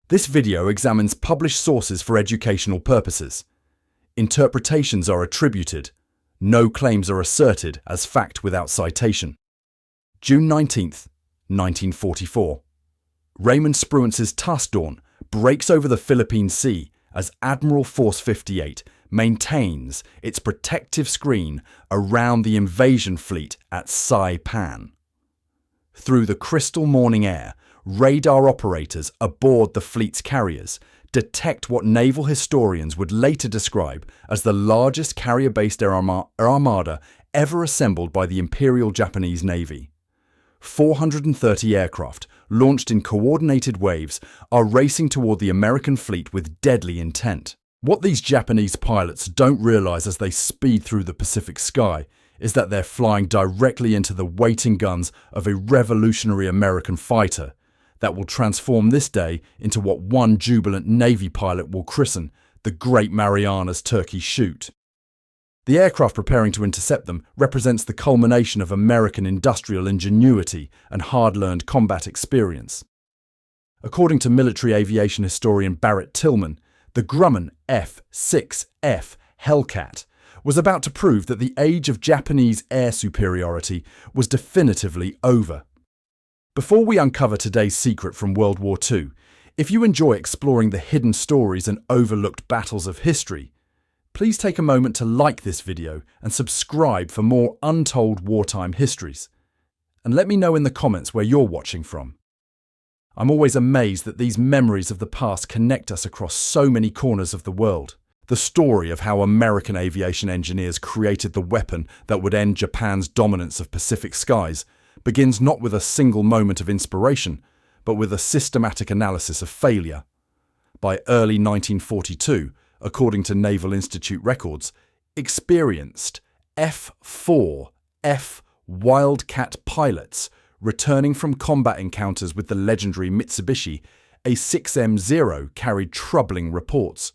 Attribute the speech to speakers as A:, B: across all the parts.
A: This video examines published sources for educational purposes. Interpretations are attributed. No claims are asserted as fact without citation. June 19th, 1944. Raymond Spruance's task dawn breaks over the Philippine Sea as Admiral Force 58 maintains its protective screen around the invasion fleet at Saipan. Through the crystal morning air, radar operators aboard the fleet's carriers detect what naval historians would later describe as the largest carrier-based armada ever assembled by the Imperial Japanese Navy. 430 aircraft, launched in coordinated waves, are racing toward the American fleet with deadly intent. What these Japanese pilots don't realize as they speed through the Pacific sky is that they're flying directly into the waiting guns of a revolutionary American fighter that will transform this day into what one jubilant Navy pilot will christen the Great Marianas Turkey Shoot. The aircraft preparing to intercept them represents the culmination of American industrial ingenuity and hard-learned combat experience. According to military aviation historian Barrett Tillman, the Grumman F6F Hellcat was about to prove that the age of Japanese air superiority was definitively over. Before we uncover today's secret from World War II, if you enjoy exploring the hidden stories and overlooked battles of history, please take a moment to like this video and subscribe for more untold wartime histories. And let me know in the comments where you're watching from. I'm always amazed that these memories of the past connect us across so many corners of the world. The story of how American aviation engineers created the weapon that would end Japan's dominance of Pacific skies begins not with a single moment of inspiration, but with a systematic analysis of failure. By early 1942, according to Naval Institute records, experienced F4F Wildcat pilots returning from combat encounters with the legendary Mitsubishi A6M0 carried troubling reports.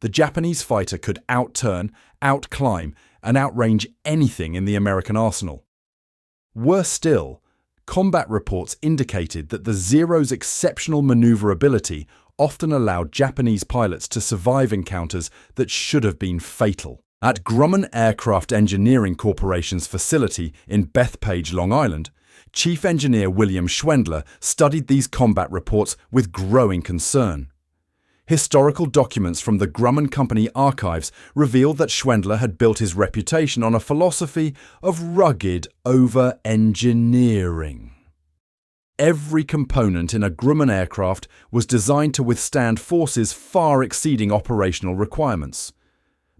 A: The Japanese fighter could outturn, outclimb, and outrange anything in the American arsenal. Worse still, combat reports indicated that the Zero's exceptional maneuverability often allowed Japanese pilots to survive encounters that should have been fatal. At Grumman Aircraft Engineering Corporation's facility in Bethpage, Long Island, Chief Engineer William Schwendler studied these combat reports with growing concern. Historical documents from the Grumman Company archives revealed that Schwendler had built his reputation on a philosophy of rugged over-engineering. Every component in a Grumman aircraft was designed to withstand forces far exceeding operational requirements.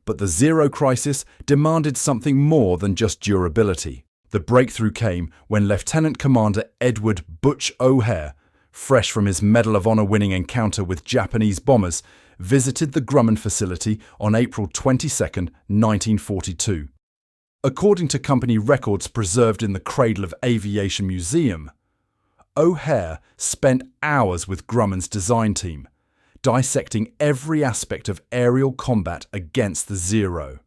A: But the Zero crisis demanded something more than just durability. The breakthrough came when Lieutenant Commander Edward Butch O'Hare, fresh from his Medal of Honor winning encounter with Japanese bombers, visited the Grumman facility on April 22, 1942. According to company records preserved in the Cradle of Aviation Museum, O'Hare spent hours with Grumman's design team, dissecting every aspect of aerial combat against the Zero.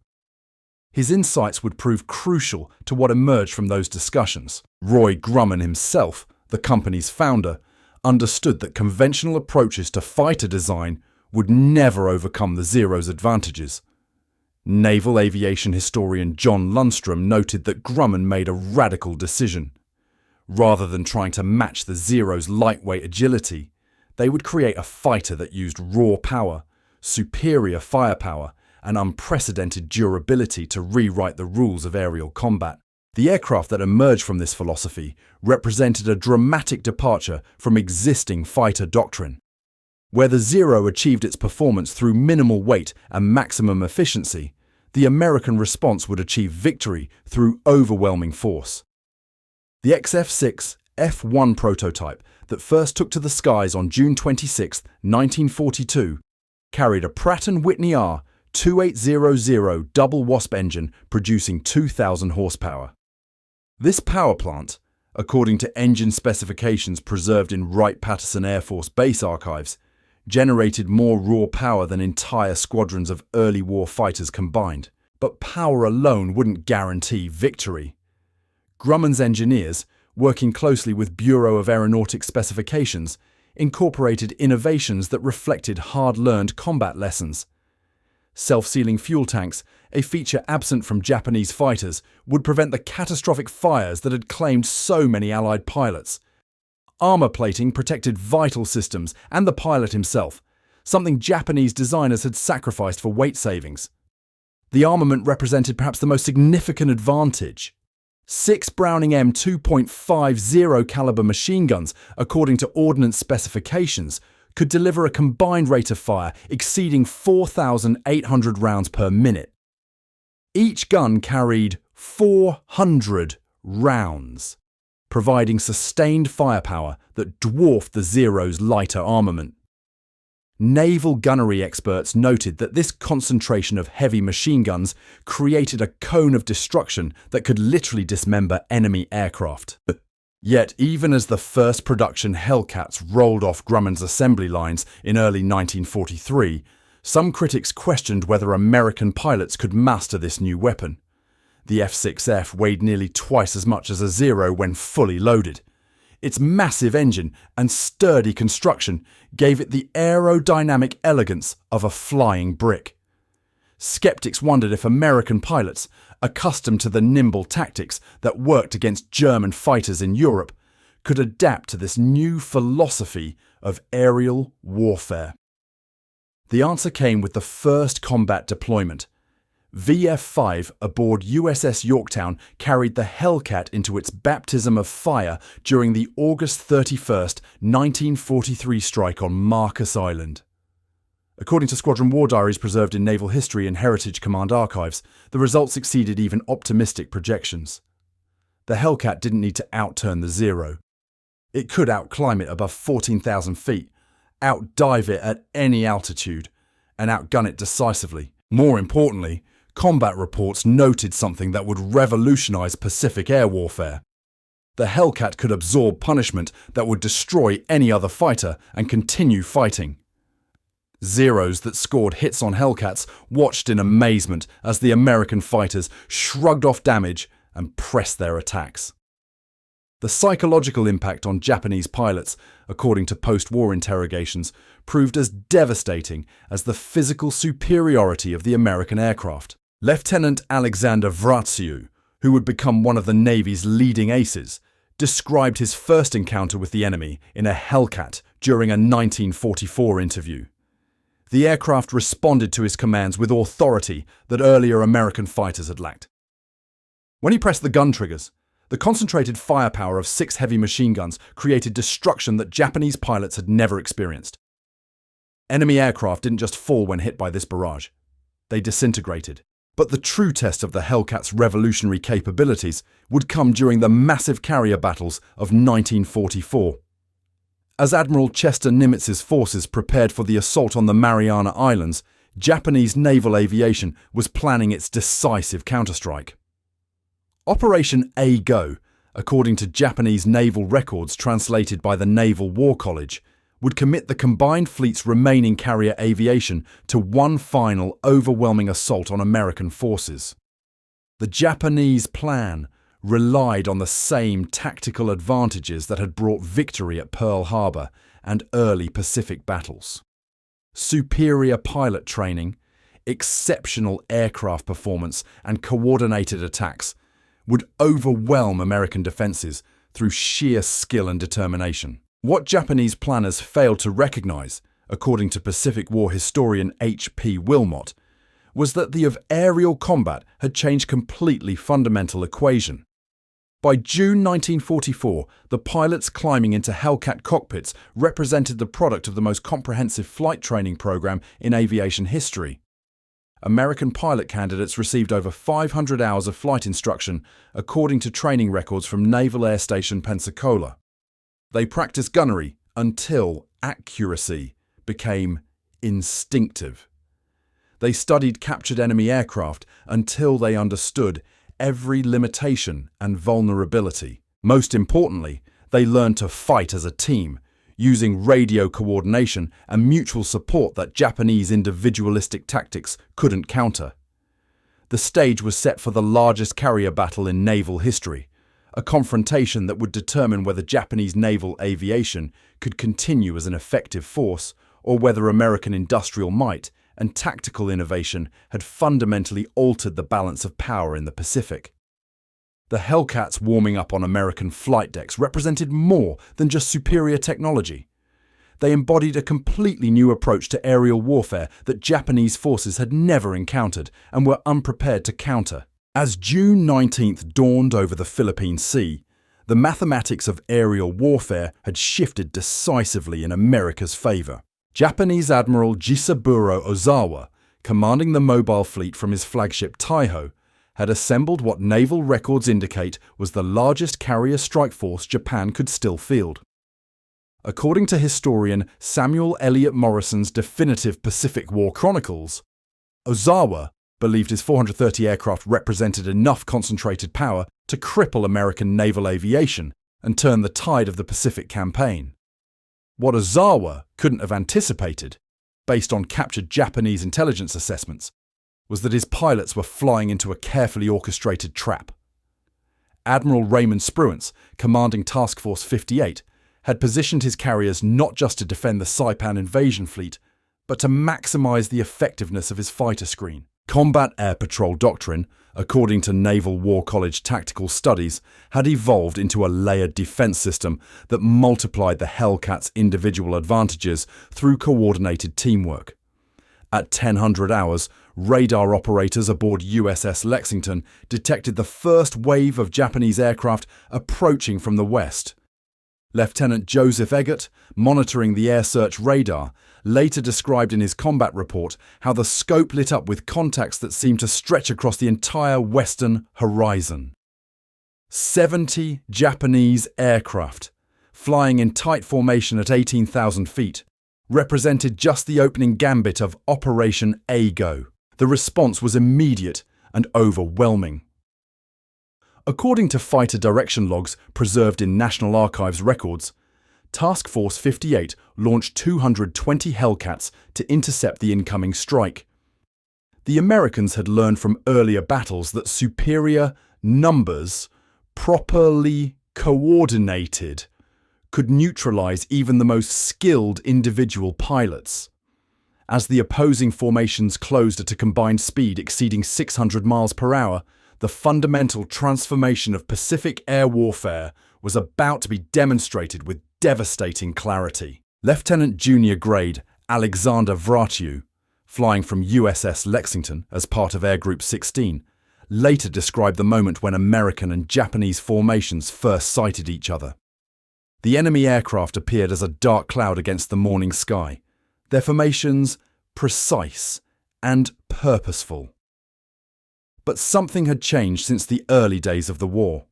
A: His insights would prove crucial to what emerged from those discussions. Roy Grumman himself, the company's founder, understood that conventional approaches to fighter design would never overcome the Zero's advantages. Naval aviation historian John Lundstrom noted that Grumman made a radical decision. Rather than trying to match the Zero's lightweight agility, they would create a fighter that used raw power, superior firepower, and unprecedented durability to rewrite the rules of aerial combat. The aircraft that emerged from this philosophy represented a dramatic departure from existing fighter doctrine. Where the Zero achieved its performance through minimal weight and maximum efficiency, the American response would achieve victory through overwhelming force. The XF6 F1 prototype that first took to the skies on June 26, 1942, carried a Pratt & Whitney R 2800 double wasp engine producing 2,000 horsepower. This power plant, according to engine specifications preserved in Wright-Patterson Air Force Base archives, generated more raw power than entire squadrons of early war fighters combined. But power alone wouldn't guarantee victory. Grumman's engineers, working closely with Bureau of Aeronautics specifications, incorporated innovations that reflected hard-learned combat lessons. Self-sealing fuel tanks, a feature absent from Japanese fighters, would prevent the catastrophic fires that had claimed so many Allied pilots. Armor plating protected vital systems and the pilot himself, something Japanese designers had sacrificed for weight savings. The armament represented perhaps the most significant advantage. 6 Browning M 2.50 caliber machine guns, according to ordnance specifications, could deliver a combined rate of fire exceeding 4,800 rounds per minute. Each gun carried 400 rounds, providing sustained firepower that dwarfed the Zero's lighter armament. Naval gunnery experts noted that this concentration of heavy machine guns created a cone of destruction that could literally dismember enemy aircraft. Yet, even as the first production Hellcats rolled off Grumman's assembly lines in early 1943, some critics questioned whether American pilots could master this new weapon. The F6F weighed nearly twice as much as a Zero when fully loaded. Its massive engine and sturdy construction gave it the aerodynamic elegance of a flying brick. Skeptics wondered if American pilots, accustomed to the nimble tactics that worked against German fighters in Europe, could adapt to this new philosophy of aerial warfare. The answer came with the first combat deployment. VF-5 aboard USS Yorktown carried the Hellcat into its baptism of fire during the August 31st, 1943 strike on Marcus Island. According to squadron war diaries preserved in Naval History and Heritage Command archives, the results exceeded even optimistic projections. The Hellcat didn't need to outturn the Zero. It could outclimb it above 14,000 feet, outdive it at any altitude, and outgun it decisively. More importantly, combat reports noted something that would revolutionize Pacific air warfare. The Hellcat could absorb punishment that would destroy any other fighter and continue fighting. Zeros that scored hits on Hellcats watched in amazement as the American fighters shrugged off damage and pressed their attacks. The psychological impact on Japanese pilots, according to post-war interrogations, proved as devastating as the physical superiority of the American aircraft. Lieutenant Alexander Vratsiu, who would become one of the Navy's leading aces, described his first encounter with the enemy in a Hellcat during a 1944 interview. The aircraft responded to his commands with authority that earlier American fighters had lacked. When he pressed the gun triggers, the concentrated firepower of 6 heavy machine guns created destruction that Japanese pilots had never experienced. Enemy aircraft didn't just fall when hit by this barrage. They disintegrated. But the true test of the Hellcat's revolutionary capabilities would come during the massive carrier battles of 1944. As Admiral Chester Nimitz's forces prepared for the assault on the Mariana Islands, Japanese naval aviation was planning its decisive counterstrike. Operation A-Go, according to Japanese naval records translated by the Naval War College, would commit the combined fleet's remaining carrier aviation to one final overwhelming assault on American forces. The Japanese plan relied on the same tactical advantages that had brought victory at Pearl Harbor and early Pacific battles. Superior pilot training, exceptional aircraft performance, and coordinated attacks would overwhelm American defenses through sheer skill and determination. What Japanese planners failed to recognize, according to Pacific War historian H.P. Wilmot, was that the of aerial combat had changed completely fundamental equation. By June 1944, the pilots climbing into Hellcat cockpits represented the product of the most comprehensive flight training program in aviation history. American pilot candidates received over 500 hours of flight instruction, according to training records from Naval Air Station Pensacola. They practiced gunnery until accuracy became instinctive. They studied captured enemy aircraft until they understood every limitation and vulnerability. Most importantly, they learned to fight as a team, using radio coordination and mutual support that Japanese individualistic tactics couldn't counter. The stage was set for the largest carrier battle in naval history, a confrontation that would determine whether Japanese naval aviation could continue as an effective force or whether American industrial might and tactical innovation had fundamentally altered the balance of power in the Pacific. The Hellcats warming up on American flight decks represented more than just superior technology. They embodied a completely new approach to aerial warfare that Japanese forces had never encountered and were unprepared to counter. As June 19th dawned over the Philippine Sea, the mathematics of aerial warfare had shifted decisively in America's favor. Japanese Admiral Jisaburo Ozawa, commanding the mobile fleet from his flagship Taiho, had assembled what naval records indicate was the largest carrier strike force Japan could still field. According to historian Samuel Eliot Morrison's definitive Pacific War Chronicles, Ozawa believed his 430 aircraft represented enough concentrated power to cripple American naval aviation and turn the tide of the Pacific campaign. What Ozawa couldn't have anticipated, based on captured Japanese intelligence assessments, was that his pilots were flying into a carefully orchestrated trap. Admiral Raymond Spruance, commanding Task Force 58, had positioned his carriers not just to defend the Saipan invasion fleet, but to maximize the effectiveness of his fighter screen. Combat air patrol doctrine, according to Naval War College tactical studies, had evolved into a layered defense system that multiplied the Hellcat's individual advantages through coordinated teamwork. At 1000 hours, radar operators aboard USS Lexington detected the first wave of Japanese aircraft approaching from the west. Lieutenant Joseph Eggert, monitoring the air search radar, later described in his combat report how the scope lit up with contacts that seemed to stretch across the entire western horizon. 70 Japanese aircraft, flying in tight formation at 18,000 feet, represented just the opening gambit of Operation A-Go. The response was immediate and overwhelming. According to fighter direction logs preserved in National Archives records, Task Force 58 launched 220 Hellcats to intercept the incoming strike. The Americans had learned from earlier battles that superior numbers, properly coordinated, could neutralize even the most skilled individual pilots. As the opposing formations closed at a combined speed exceeding 600 miles per hour, the fundamental transformation of Pacific air warfare was about to be demonstrated with devastating clarity. Lieutenant Junior Grade Alexander Vratiu, flying from USS Lexington as part of Air Group 16, later described the moment when American and Japanese formations first sighted each other. The enemy aircraft appeared as a dark cloud against the morning sky, their formations precise and purposeful. But something had changed since the early days of the war.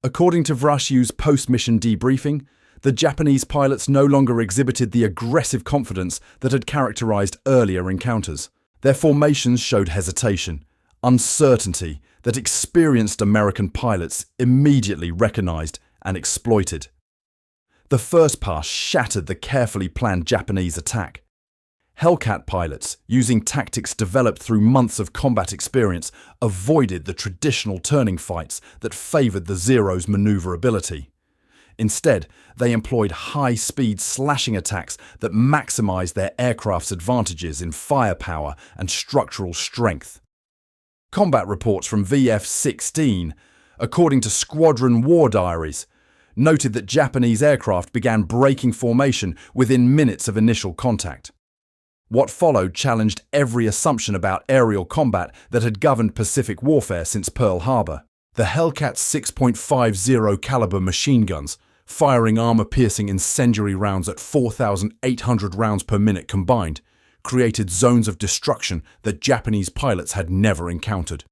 A: According to Vratiu's post-mission debriefing, the Japanese pilots no longer exhibited the aggressive confidence that had characterized earlier encounters. Their formations showed hesitation, uncertainty that experienced American pilots immediately recognized and exploited. The first pass shattered the carefully planned Japanese attack. Hellcat pilots, using tactics developed through months of combat experience, avoided the traditional turning fights that favored the Zero's maneuverability. Instead, they employed high-speed slashing attacks that maximized their aircraft's advantages in firepower and structural strength. Combat reports from VF-16, according to squadron war diaries, noted that Japanese aircraft began breaking formation within minutes of initial contact. What followed challenged every assumption about aerial combat that had governed Pacific warfare since Pearl Harbor. The Hellcat's 6.50 caliber machine guns, firing armor-piercing incendiary rounds at 4,800 rounds per minute combined, created zones of destruction that Japanese pilots had never encountered.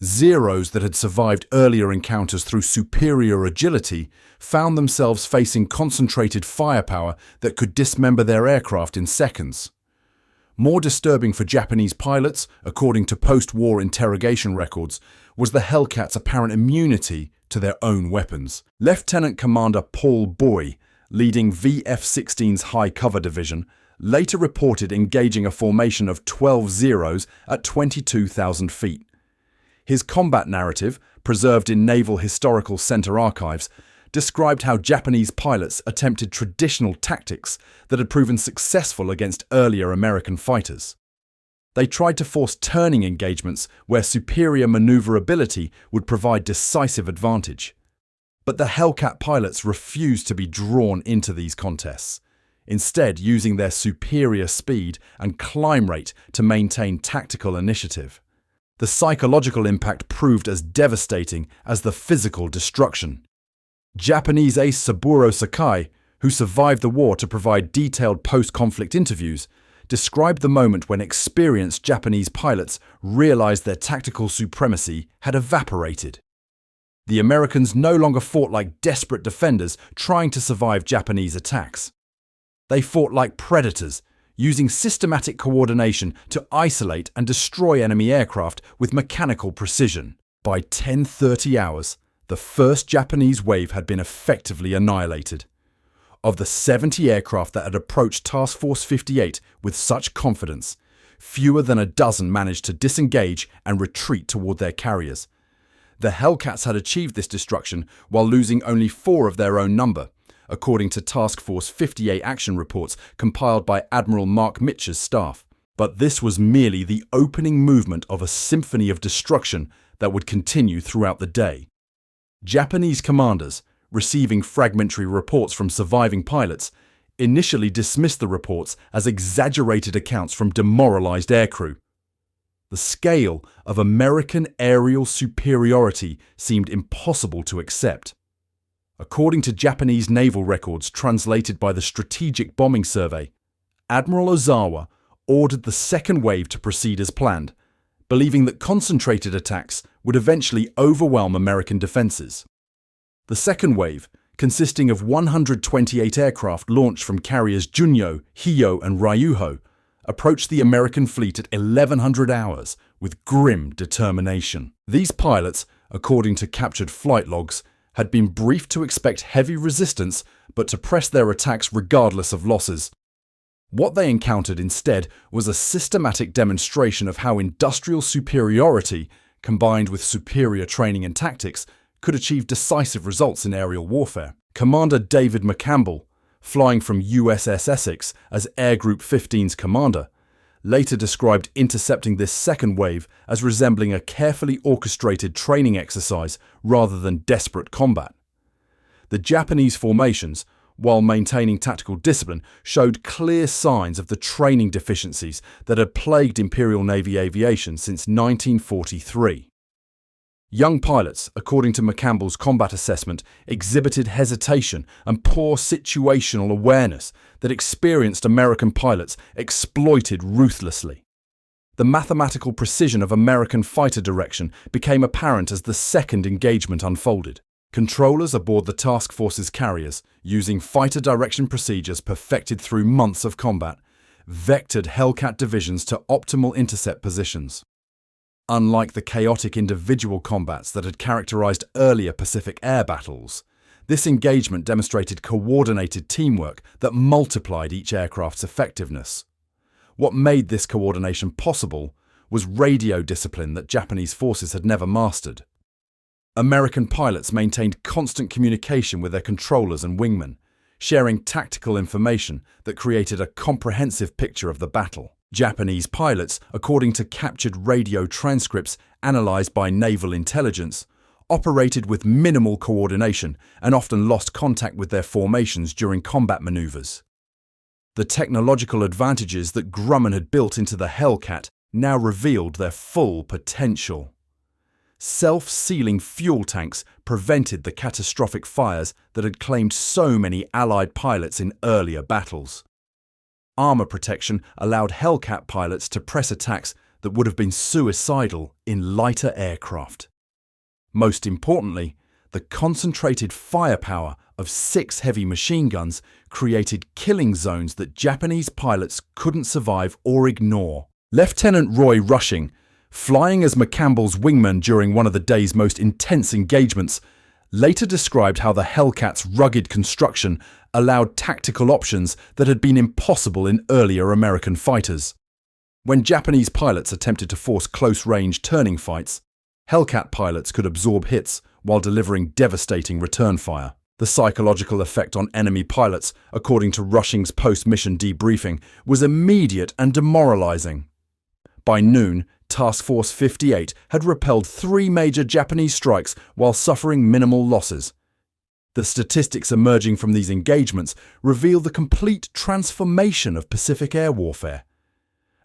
A: Zeros that had survived earlier encounters through superior agility found themselves facing concentrated firepower that could dismember their aircraft in seconds. More disturbing for Japanese pilots, according to post-war interrogation records, was the Hellcat's apparent immunity to their own weapons. Lieutenant Commander Paul Boy, leading VF-16's High Cover Division, later reported engaging a formation of 12 Zeros at 22,000 feet. His combat narrative, preserved in Naval Historical Center archives, described how Japanese pilots attempted traditional tactics that had proven successful against earlier American fighters. They tried to force turning engagements where superior maneuverability would provide decisive advantage. But the Hellcat pilots refused to be drawn into these contests, instead using their superior speed and climb rate to maintain tactical initiative. The psychological impact proved as devastating as the physical destruction. Japanese ace Saburo Sakai, who survived the war to provide detailed post-conflict interviews, described the moment when experienced Japanese pilots realized their tactical supremacy had evaporated. The Americans no longer fought like desperate defenders trying to survive Japanese attacks. They fought like predators, using systematic coordination to isolate and destroy enemy aircraft with mechanical precision. By 10:30 hours, the first Japanese wave had been effectively annihilated. Of the 70 aircraft that had approached Task Force 58 with such confidence, fewer than a dozen managed to disengage and retreat toward their carriers. The Hellcats had achieved this destruction while losing only 4 of their own number, according to Task Force 58 action reports compiled by Admiral Mark Mitch's staff. But this was merely the opening movement of a symphony of destruction that would continue throughout the day. Japanese commanders, receiving fragmentary reports from surviving pilots, initially dismissed the reports as exaggerated accounts from demoralized aircrew. The scale of American aerial superiority seemed impossible to accept. According to Japanese naval records translated by the Strategic Bombing Survey, Admiral Ozawa ordered the second wave to proceed as planned, believing that concentrated attacks would eventually overwhelm American defenses. The second wave, consisting of 128 aircraft launched from carriers Junyo, Hiyo, and Ryuho, approached the American fleet at 1100 hours with grim determination. These pilots, according to captured flight logs, had been briefed to expect heavy resistance but to press their attacks regardless of losses. What they encountered instead was a systematic demonstration of how industrial superiority, combined with superior training and tactics, could achieve decisive results in aerial warfare. Commander David McCampbell, flying from USS Essex as Air Group 15's commander, later described intercepting this second wave as resembling a carefully orchestrated training exercise rather than desperate combat. The Japanese formations, while maintaining tactical discipline, showed clear signs of the training deficiencies that had plagued Imperial Navy aviation since 1943. Young pilots, according to McCampbell's combat assessment, exhibited hesitation and poor situational awareness that experienced American pilots exploited ruthlessly. The mathematical precision of American fighter direction became apparent as the second engagement unfolded. Controllers aboard the task force's carriers, using fighter direction procedures perfected through months of combat, vectored Hellcat divisions to optimal intercept positions. Unlike the chaotic individual combats that had characterized earlier Pacific air battles, this engagement demonstrated coordinated teamwork that multiplied each aircraft's effectiveness. What made this coordination possible was radio discipline that Japanese forces had never mastered. American pilots maintained constant communication with their controllers and wingmen, sharing tactical information that created a comprehensive picture of the battle. Japanese pilots, according to captured radio transcripts analyzed by naval intelligence, operated with minimal coordination and often lost contact with their formations during combat maneuvers. The technological advantages that Grumman had built into the Hellcat now revealed their full potential. Self-sealing fuel tanks prevented the catastrophic fires that had claimed so many Allied pilots in earlier battles. Armor protection allowed Hellcat pilots to press attacks that would have been suicidal in lighter aircraft. Most importantly, the concentrated firepower of 6 heavy machine guns created killing zones that Japanese pilots couldn't survive or ignore. Lieutenant Roy Rushing, flying as McCampbell's wingman during one of the day's most intense engagements, later described how the Hellcat's rugged construction allowed tactical options that had been impossible in earlier American fighters. When Japanese pilots attempted to force close-range turning fights, Hellcat pilots could absorb hits while delivering devastating return fire. The psychological effect on enemy pilots, according to Rushing's post-mission debriefing, was immediate and demoralizing. By noon, Task Force 58 had repelled 3 major Japanese strikes while suffering minimal losses. The statistics emerging from these engagements reveal the complete transformation of Pacific air warfare.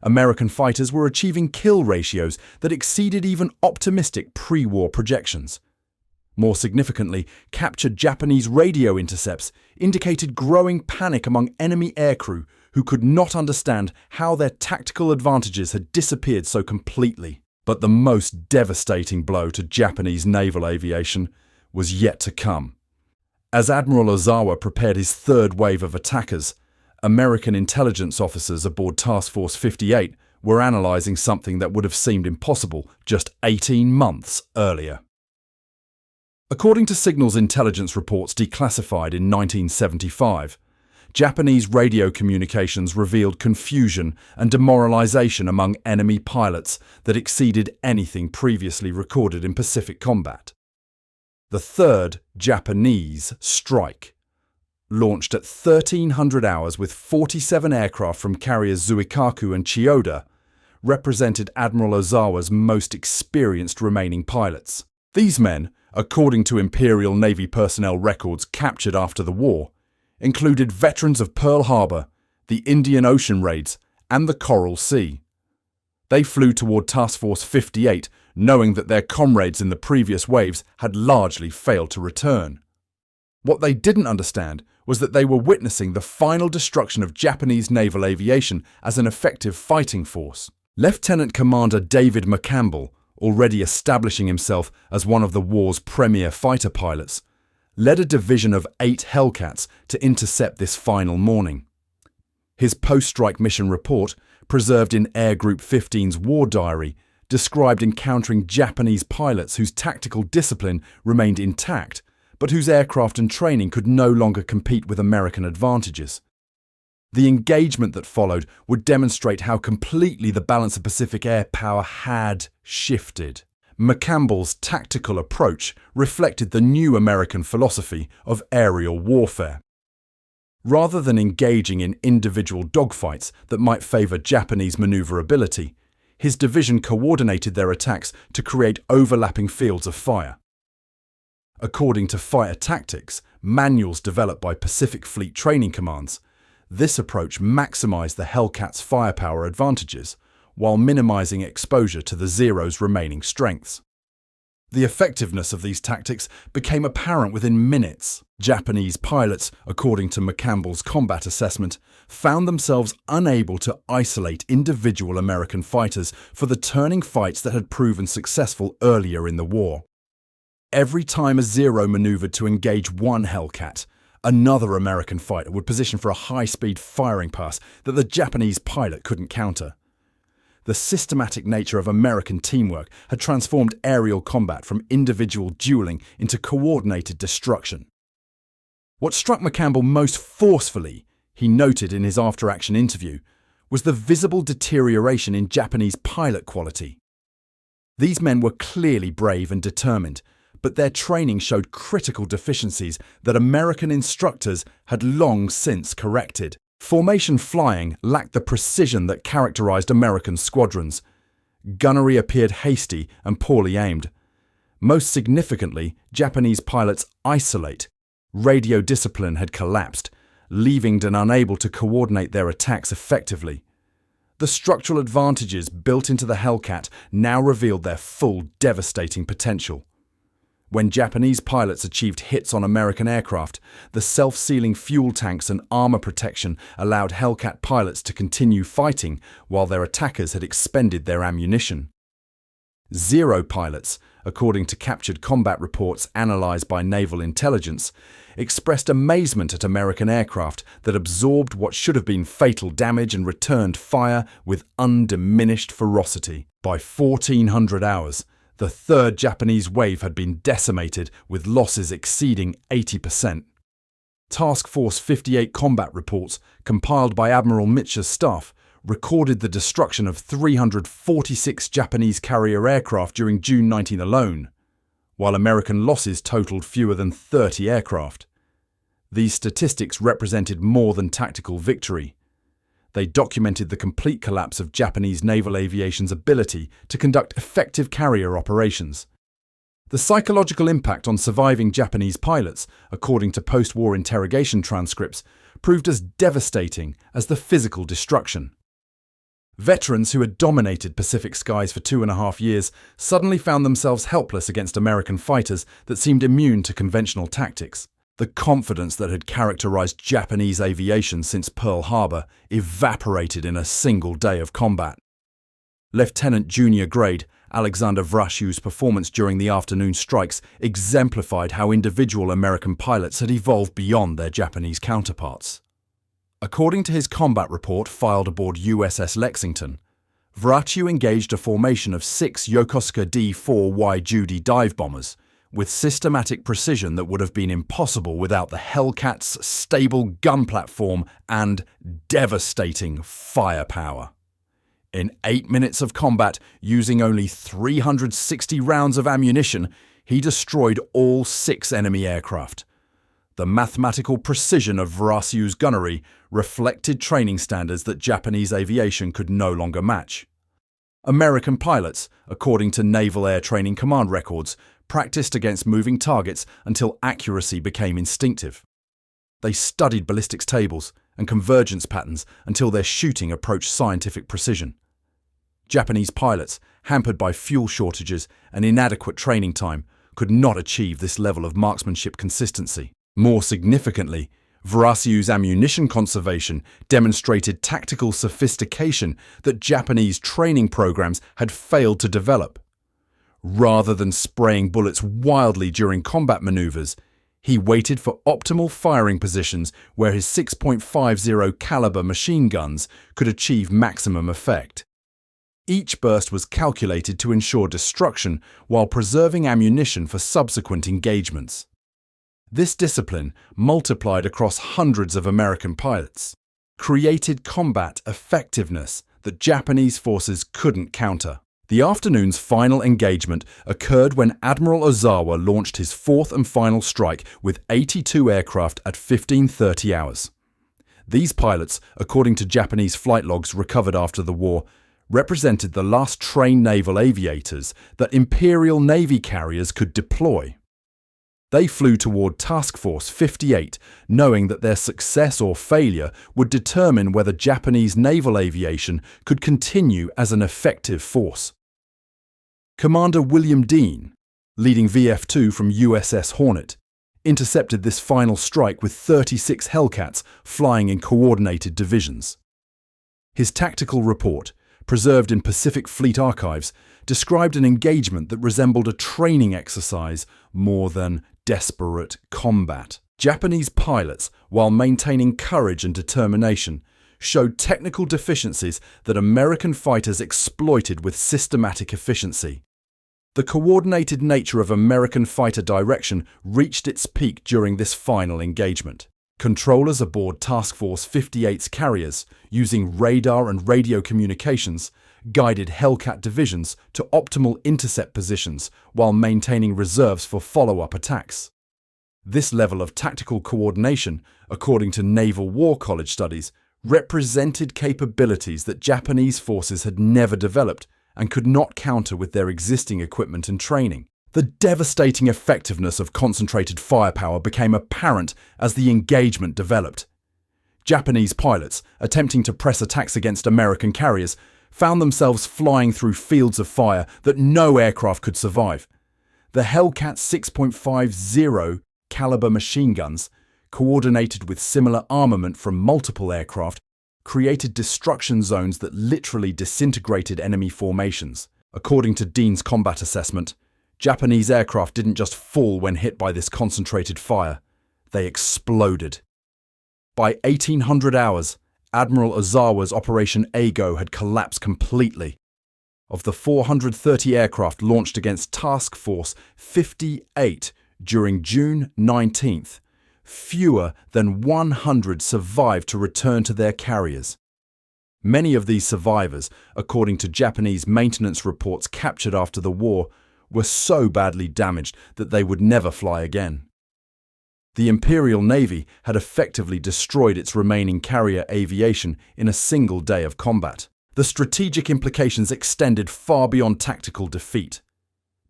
A: American fighters were achieving kill ratios that exceeded even optimistic pre-war projections. More significantly, captured Japanese radio intercepts indicated growing panic among enemy aircrew who could not understand how their tactical advantages had disappeared so completely. But the most devastating blow to Japanese naval aviation was yet to come. As Admiral Ozawa prepared his third wave of attackers, American intelligence officers aboard Task Force 58 were analyzing something that would have seemed impossible just 18 months earlier. According to signals intelligence reports declassified in 1975, Japanese radio communications revealed confusion and demoralization among enemy pilots that exceeded anything previously recorded in Pacific combat. The third Japanese strike, launched at 1300 hours with 47 aircraft from carriers Zuikaku and Chiyoda, represented Admiral Ozawa's most experienced remaining pilots. These men, according to Imperial Navy personnel records captured after the war, included veterans of Pearl Harbor, the Indian Ocean raids, and the Coral Sea. They flew toward Task Force 58, knowing that their comrades in the previous waves had largely failed to return. What they didn't understand was that they were witnessing the final destruction of Japanese naval aviation as an effective fighting force. Lieutenant Commander David McCampbell, already establishing himself as one of the war's premier fighter pilots, led a division of 8 Hellcats to intercept this final morning. His post-strike mission report, preserved in Air Group 15's war diary, described encountering Japanese pilots whose tactical discipline remained intact, but whose aircraft and training could no longer compete with American advantages. The engagement that followed would demonstrate how completely the balance of Pacific air power had shifted. McCampbell's tactical approach reflected the new American philosophy of aerial warfare. Rather than engaging in individual dogfights that might favor Japanese maneuverability, his division coordinated their attacks to create overlapping fields of fire. According to Fighter Tactics, manuals developed by Pacific Fleet Training Commands, this approach maximized the Hellcat's firepower advantages, while minimizing exposure to the Zero's remaining strengths. The effectiveness of these tactics became apparent within minutes. Japanese pilots, according to McCampbell's combat assessment, found themselves unable to isolate individual American fighters for the turning fights that had proven successful earlier in the war. Every time a Zero maneuvered to engage one Hellcat, another American fighter would position for a high-speed firing pass that the Japanese pilot couldn't counter. The systematic nature of American teamwork had transformed aerial combat from individual dueling into coordinated destruction. What struck McCampbell most forcefully, he noted in his after-action interview, was the visible deterioration in Japanese pilot quality. These men were clearly brave and determined, but their training showed critical deficiencies that American instructors had long since corrected. Formation flying lacked the precision that characterized American squadrons. Gunnery appeared hasty and poorly aimed. Most significantly, Japanese pilots isolate. Radio discipline had collapsed, leaving them unable to coordinate their attacks effectively. The structural advantages built into the Hellcat now revealed their full devastating potential. When Japanese pilots achieved hits on American aircraft, the self-sealing fuel tanks and armor protection allowed Hellcat pilots to continue fighting while their attackers had expended their ammunition. Zero pilots, according to captured combat reports analyzed by naval intelligence, expressed amazement at American aircraft that absorbed what should have been fatal damage and returned fire with undiminished ferocity. By 1400 hours, the third Japanese wave had been decimated with losses exceeding 80%. Task Force 58 combat reports, compiled by Admiral Mitchell's staff, recorded the destruction of 346 Japanese carrier aircraft during June 19 alone, while American losses totaled fewer than 30 aircraft. These statistics represented more than tactical victory. They documented the complete collapse of Japanese naval aviation's ability to conduct effective carrier operations. The psychological impact on surviving Japanese pilots, according to post-war interrogation transcripts, proved as devastating as the physical destruction. Veterans who had dominated Pacific skies for 2.5 years suddenly found themselves helpless against American fighters that seemed immune to conventional tactics. The confidence that had characterized Japanese aviation since Pearl Harbor evaporated in a single day of combat. Lieutenant Junior Grade Alexander Vrasiu's performance during the afternoon strikes exemplified how individual American pilots had evolved beyond their Japanese counterparts. According to his combat report filed aboard USS Lexington, Vrasiu engaged a formation of 6 Yokosuka D-4Y Judy dive bombers, with systematic precision that would have been impossible without the Hellcat's stable gun platform and devastating firepower. In 8 minutes of combat, using only 360 rounds of ammunition, he destroyed all 6 enemy aircraft. The mathematical precision of Vrasiu's gunnery reflected training standards that Japanese aviation could no longer match. American pilots, according to Naval Air Training Command records, practiced against moving targets until accuracy became instinctive. They studied ballistics tables and convergence patterns until their shooting approached scientific precision. Japanese pilots, hampered by fuel shortages and inadequate training time, could not achieve this level of marksmanship consistency. More significantly, Vrasiu's ammunition conservation demonstrated tactical sophistication that Japanese training programs had failed to develop. Rather than spraying bullets wildly during combat maneuvers, he waited for optimal firing positions where his 6.50 caliber machine guns could achieve maximum effect. Each burst was calculated to ensure destruction while preserving ammunition for subsequent engagements. This discipline, multiplied across hundreds of American pilots, created combat effectiveness that Japanese forces couldn't counter. The afternoon's final engagement occurred when Admiral Ozawa launched his 4th and final strike with 82 aircraft at 15:30 hours. These pilots, according to Japanese flight logs recovered after the war, represented the last trained naval aviators that Imperial Navy carriers could deploy. They flew toward Task Force 58, knowing that their success or failure would determine whether Japanese naval aviation could continue as an effective force. Commander William Dean, leading VF-2 from USS Hornet, intercepted this final strike with 36 Hellcats flying in coordinated divisions. His tactical report, preserved in Pacific Fleet archives, described an engagement that resembled a training exercise more than desperate combat. Japanese pilots, while maintaining courage and determination, showed technical deficiencies that American fighters exploited with systematic efficiency. The coordinated nature of American fighter direction reached its peak during this final engagement. Controllers aboard Task Force 58's carriers, using radar and radio communications, guided Hellcat divisions to optimal intercept positions while maintaining reserves for follow-up attacks. This level of tactical coordination, according to Naval War College studies, represented capabilities that Japanese forces had never developed and could not counter with their existing equipment and training. The devastating effectiveness of concentrated firepower became apparent as the engagement developed. Japanese pilots, attempting to press attacks against American carriers, found themselves flying through fields of fire that no aircraft could survive. The Hellcat 6.50 caliber machine guns, coordinated with similar armament from multiple aircraft, created destruction zones that literally disintegrated enemy formations. According to Dean's combat assessment, Japanese aircraft didn't just fall when hit by this concentrated fire, they exploded. By 1800 hours, Admiral Ozawa's Operation Eigo had collapsed completely. Of the 430 aircraft launched against Task Force 58 during June 19th, fewer than 100 survived to return to their carriers. Many of these survivors, according to Japanese maintenance reports captured after the war, were so badly damaged that they would never fly again. The Imperial Navy had effectively destroyed its remaining carrier aviation in a single day of combat. The strategic implications extended far beyond tactical defeat.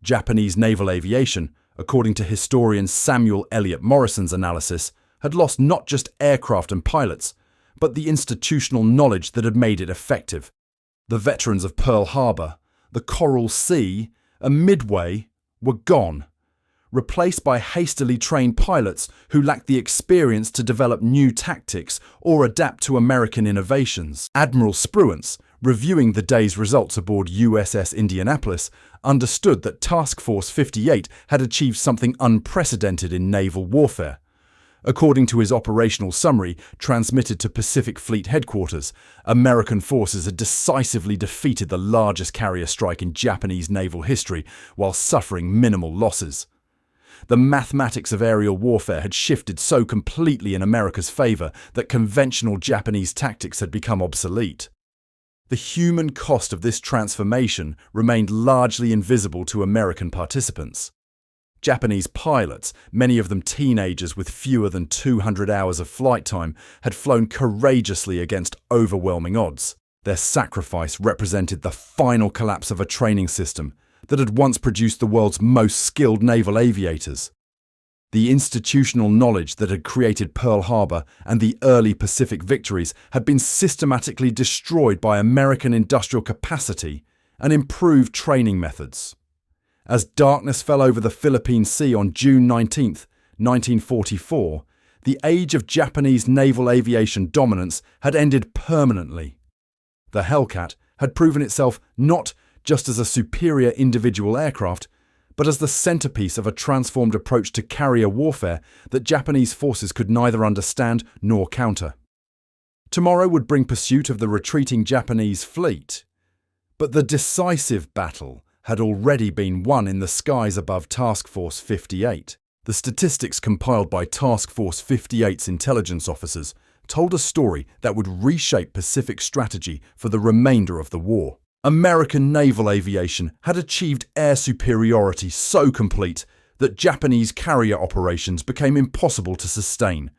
A: Japanese naval aviation, according to historian Samuel Eliot Morrison's analysis, had lost not just aircraft and pilots, but the institutional knowledge that had made it effective. The veterans of Pearl Harbor, the Coral Sea, and Midway were gone, replaced by hastily trained pilots who lacked the experience to develop new tactics or adapt to American innovations. Admiral Spruance, reviewing the day's results aboard USS Indianapolis, understood that Task Force 58 had achieved something unprecedented in naval warfare. According to his operational summary transmitted to Pacific Fleet Headquarters, American forces had decisively defeated the largest carrier strike in Japanese naval history while suffering minimal losses. The mathematics of aerial warfare had shifted so completely in America's favor that conventional Japanese tactics had become obsolete. The human cost of this transformation remained largely invisible to American participants. Japanese pilots, many of them teenagers with fewer than 200 hours of flight time, had flown courageously against overwhelming odds. Their sacrifice represented the final collapse of a training system that had once produced the world's most skilled naval aviators. The institutional knowledge that had created Pearl Harbor and the early Pacific victories had been systematically destroyed by American industrial capacity and improved training methods. As darkness fell over the Philippine Sea on June 19, 1944, the age of Japanese naval aviation dominance had ended permanently. The Hellcat had proven itself not just as a superior individual aircraft, but as the centerpiece of a transformed approach to carrier warfare that Japanese forces could neither understand nor counter. Tomorrow would bring pursuit of the retreating Japanese fleet, but the decisive battle had already been won in the skies above Task Force 58. The statistics compiled by Task Force 58's intelligence officers told a story that would reshape Pacific strategy for the remainder of the war. American naval aviation had achieved air superiority so complete that Japanese carrier operations became impossible to sustain.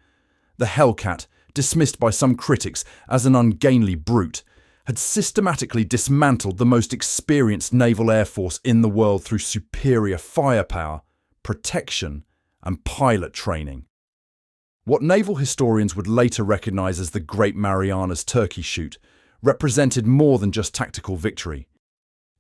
A: The Hellcat, dismissed by some critics as an ungainly brute, had systematically dismantled the most experienced naval air force in the world through superior firepower, protection, and pilot training. What naval historians would later recognize as the Great Marianas Turkey Shoot represented more than just tactical victory.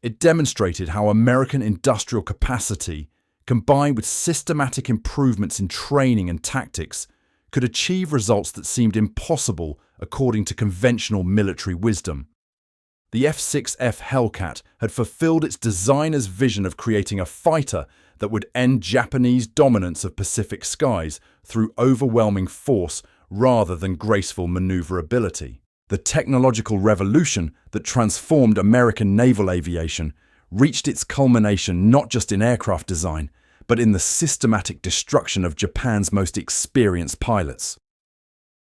A: It demonstrated how American industrial capacity, combined with systematic improvements in training and tactics, could achieve results that seemed impossible according to conventional military wisdom. The F6F Hellcat had fulfilled its designer's vision of creating a fighter that would end Japanese dominance of Pacific skies through overwhelming force rather than graceful maneuverability. The technological revolution that transformed American naval aviation reached its culmination not just in aircraft design, but in the systematic destruction of Japan's most experienced pilots.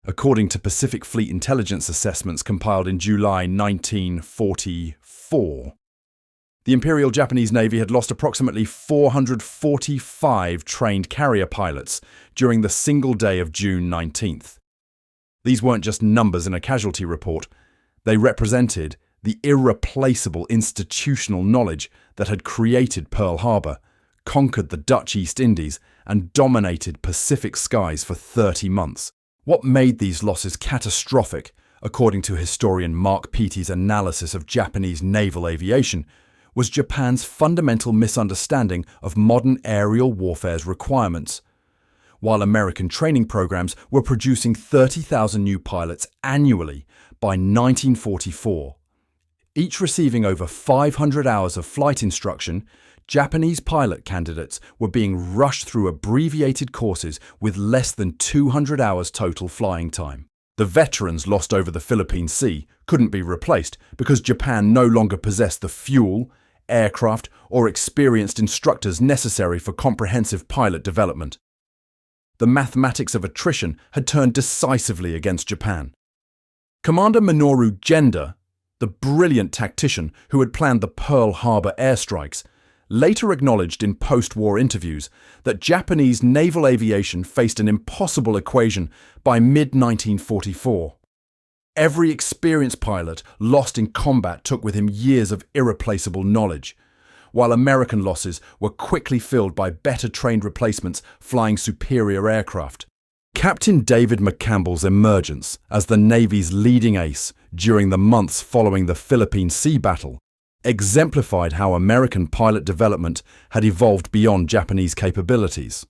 A: According to Pacific Fleet intelligence assessments compiled in July 1944, the Imperial Japanese Navy had lost approximately 445 trained carrier pilots during the single day of June 19th. These weren't just numbers in a casualty report. They represented the irreplaceable institutional knowledge that had created Pearl Harbor, conquered the Dutch East Indies, and dominated Pacific skies for 30 months. What made these losses catastrophic, according to historian Mark Peaty's analysis of Japanese naval aviation, was Japan's fundamental misunderstanding of modern aerial warfare's requirements. While American training programs were producing 30,000 new pilots annually by 1944, each receiving over 500 hours of flight instruction, Japanese pilot candidates were being rushed through abbreviated courses with less than 200 hours total flying time. The veterans lost over the Philippine Sea couldn't be replaced because Japan no longer possessed the fuel, aircraft, or experienced instructors necessary for comprehensive pilot development. The mathematics of attrition had turned decisively against Japan. Commander Minoru Genda, the brilliant tactician who had planned the Pearl Harbor airstrikes, later acknowledged in post-war interviews that Japanese naval aviation faced an impossible equation by mid-1944. Every experienced pilot lost in combat took with him years of irreplaceable knowledge, while American losses were quickly filled by better-trained replacements flying superior aircraft. Captain David McCampbell's emergence as the Navy's leading ace during the months following the Philippine Sea battle exemplified how American pilot development had evolved beyond Japanese capabilities.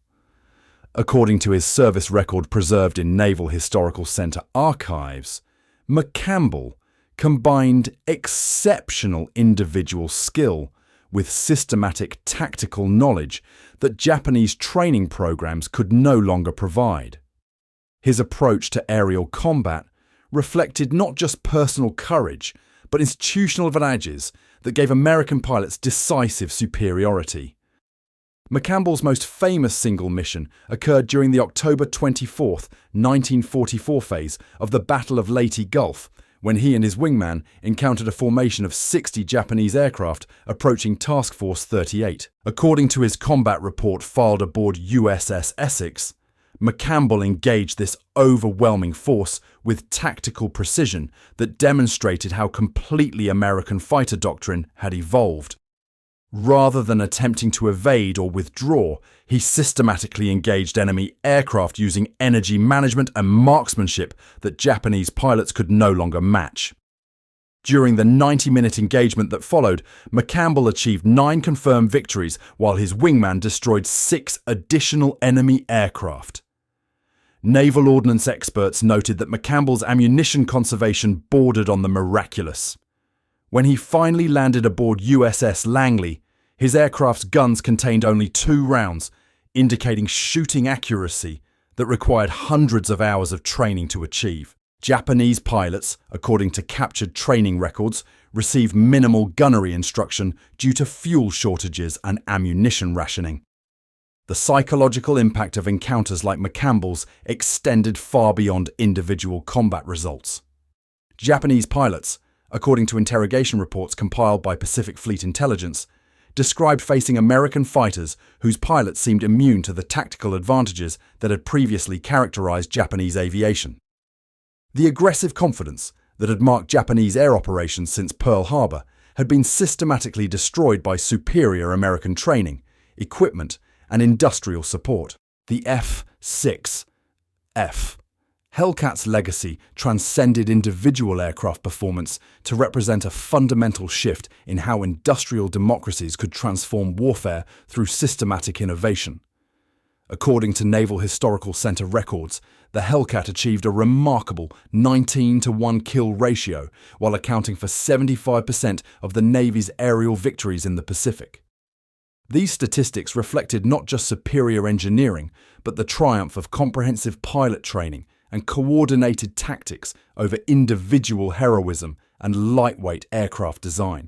A: According to his service record preserved in Naval Historical Center archives, McCampbell combined exceptional individual skill with systematic tactical knowledge that Japanese training programs could no longer provide. His approach to aerial combat reflected not just personal courage, but institutional advantages that gave American pilots decisive superiority. McCampbell's most famous single mission occurred during the October 24, 1944 phase of the Battle of Leyte Gulf, when he and his wingman encountered a formation of 60 Japanese aircraft approaching Task Force 38. According to his combat report filed aboard USS Essex, McCampbell engaged this overwhelming force with tactical precision that demonstrated how completely American fighter doctrine had evolved. Rather than attempting to evade or withdraw, he systematically engaged enemy aircraft using energy management and marksmanship that Japanese pilots could no longer match. During the 90-minute engagement that followed, McCampbell achieved 9 confirmed victories while his wingman destroyed 6 additional enemy aircraft. Naval ordnance experts noted that McCampbell's ammunition conservation bordered on the miraculous. When he finally landed aboard USS Langley, his aircraft's guns contained only 2 rounds, indicating shooting accuracy that required hundreds of hours of training to achieve. Japanese pilots, according to captured training records, received minimal gunnery instruction due to fuel shortages and ammunition rationing. The psychological impact of encounters like McCampbell's extended far beyond individual combat results. Japanese pilots, according to interrogation reports compiled by Pacific Fleet Intelligence, described facing American fighters whose pilots seemed immune to the tactical advantages that had previously characterized Japanese aviation. The aggressive confidence that had marked Japanese air operations since Pearl Harbor had been systematically destroyed by superior American training, equipment, and industrial support. The F6F Hellcat's legacy transcended individual aircraft performance to represent a fundamental shift in how industrial democracies could transform warfare through systematic innovation. According to Naval Historical Center records, the Hellcat achieved a remarkable 19-to-1 kill ratio while accounting for 75% of the Navy's aerial victories in the Pacific. These statistics reflected not just superior engineering, but the triumph of comprehensive pilot training and coordinated tactics over individual heroism and lightweight aircraft design.